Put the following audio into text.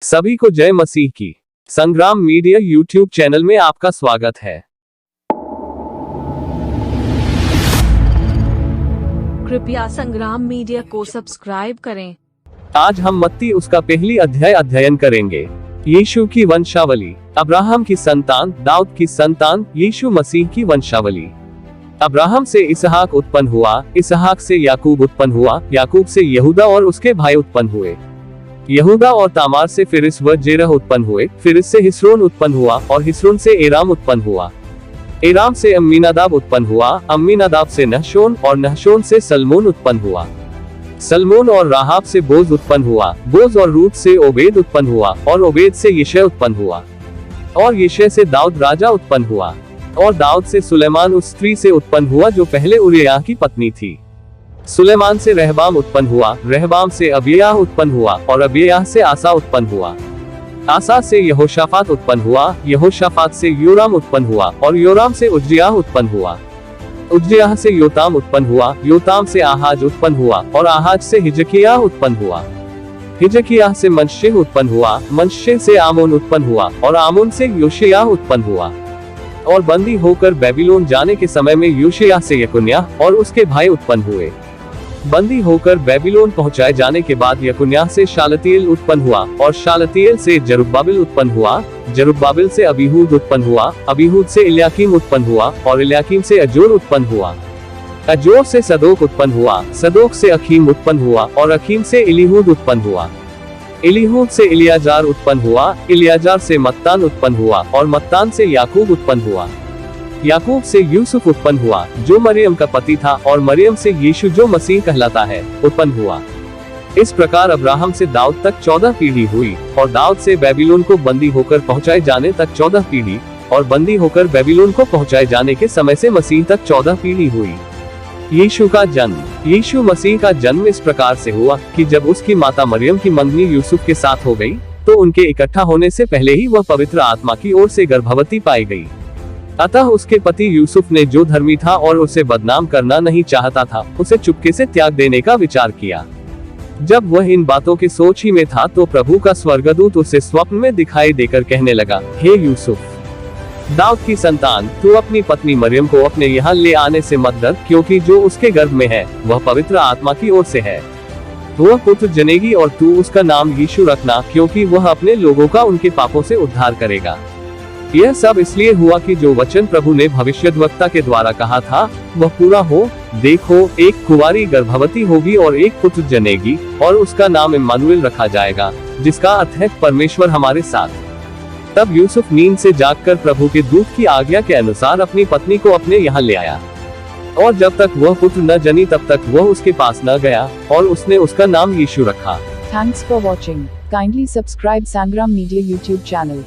सभी को जय मसीह की। संग्राम मीडिया यूट्यूब चैनल में आपका स्वागत है। कृपया संग्राम मीडिया को सब्सक्राइब करें। आज हम मत्ती उसका पहली अध्याय अध्ययन करेंगे। यीशु की वंशावली। अब्राहम की संतान, दाऊद की संतान, यीशु मसीह की वंशावली। अब्राहम से इसहाक उत्पन्न हुआ, इसहाक से याकूब उत्पन्न हुआ, याकूब से यहूदा और उसके भाई उत्पन्न हुए। यहूदा और तामार से फिरिस व जेरह उत्पन्न हुए, फिरिस से हिस्रोन उत्पन्न हुआ और हिस्रोन से एराम उत्पन्न हुआ। एराम से अम्मीनादाब उत्पन्न हुआ, अम्मीनादाब से नहशोन और नहशोन से सलमोन उत्पन्न हुआ। सलमोन और राहाब से बोज उत्पन्न हुआ, बोज और रूत से ओबेद उत्पन्न हुआ और ओबेद से यिशै उत्पन्न हुआ और यिशै से दाऊद राजा उत्पन्न हुआ और दाऊद से सुलेमान उस स्त्री से उत्पन्न हुआ जो पहले उरिय्याह की पत्नी थी। सुलेमान से रहबाम उत्पन्न हुआ, रहबाम से अबिय्याह उत्पन्न हुआ और अबिय्याह से आसा उत्पन्न हुआ। आसा से यहोशाफात उत्पन्न हुआ, यहोशाफात से योराम उत्पन्न हुआ और योराम से उज्जियाह उत्पन्न हुआ। उज्जियाह से योताम उत्पन्न हुआ, योताम से आहाज उत्पन्न हुआ और आहाज से हिजकिय्याह उत्पन्न हुआ। हिजकिय्याह से मनश्शे उत्पन्न हुआ, मनश्शे से आमोन उत्पन्न हुआ और आमोन से योशिय्याह उत्पन्न हुआ। और बंदी होकर बेबीलोन जाने के समय में योशिय्याह से यकुन्याह और उसके भाई उत्पन्न हुए। बंदी होकर बेबीलोन पहुंचाए जाने के बाद यकुन्याह से शालतिएल उत्पन्न हुआ और शालतिएल से जरुब्बाबिल उत्पन्न हुआ, जरुब्बाबिल से अबीहूद उत्पन्न हुआ, अबीहूद से इल्याकीम उत्पन्न हुआ और इल्याकीम से अजोर उत्पन्न हुआ। अजोर से सदोक उत्पन्न हुआ, सदोक से अखीम उत्पन्न हुआ और अखीम से इलीहूद उत्पन्न हुआ। इलीहूद से इलियाजार उत्पन्न हुआ, इलियाजार से मत्तान उत्पन्न हुआ और मत्तान से याकूब उत्पन्न हुआ। याकूब से यूसुफ उत्पन्न हुआ जो मरियम का पति था और मरियम से यीशु जो मसीह कहलाता है उत्पन्न हुआ। इस प्रकार अब्राहम से दाऊद तक 14 पीढ़ी हुई और दाऊद से बेबीलोन को बंदी होकर पहुंचाए जाने तक 14 पीढ़ी और बंदी होकर बेबीलोन को पहुंचाए जाने के समय से मसीह तक 14 पीढ़ी हुई। यीशु का जन्म। यीशु मसीह का जन्म इस प्रकार से हुआ कि जब उसकी माता मरियम की मंगनी यूसुफ के साथ हो गई तो उनके इकट्ठा होने से पहले ही वह पवित्र आत्मा की ओर से गर्भवती पाई गई। अतः उसके पति यूसुफ ने जो धर्मी था और उसे बदनाम करना नहीं चाहता था, उसे चुपके से त्याग देने का विचार किया। जब वह इन बातों की सोच ही में था तो प्रभु का स्वर्गदूत उसे स्वप्न में दिखाई देकर कहने लगा, हे यूसुफ, दाऊद की संतान, तू अपनी पत्नी मरियम को अपने यहाँ ले आने से मत डर, क्योंकि जो उसके गर्भ में है वह पवित्र आत्मा की ओर से है। वह पुत्र जनेगी और तू उसका नाम यीशु रखना, क्योंकि वह अपने लोगों का उनके पापों से उद्धार करेगा। यह सब इसलिए हुआ कि जो वचन प्रभु ने भविष्यद्वक्ता के द्वारा कहा था वह पूरा हो। देखो, एक कुंवारी गर्भवती होगी और एक पुत्र जनेगी और उसका नाम इम्मानुएल रखा जाएगा, जिसका अर्थ है परमेश्वर हमारे साथ। तब यूसुफ नींद से जागकर प्रभु के दूत की आज्ञा के अनुसार अपनी पत्नी को अपने यहाँ ले आया और जब तक वह पुत्र न जनी तब तक वह उसके पास न गया और उसने उसका नाम यीशु रखा। Thanks for watching. Kindly subscribe Sangram Media YouTube channel.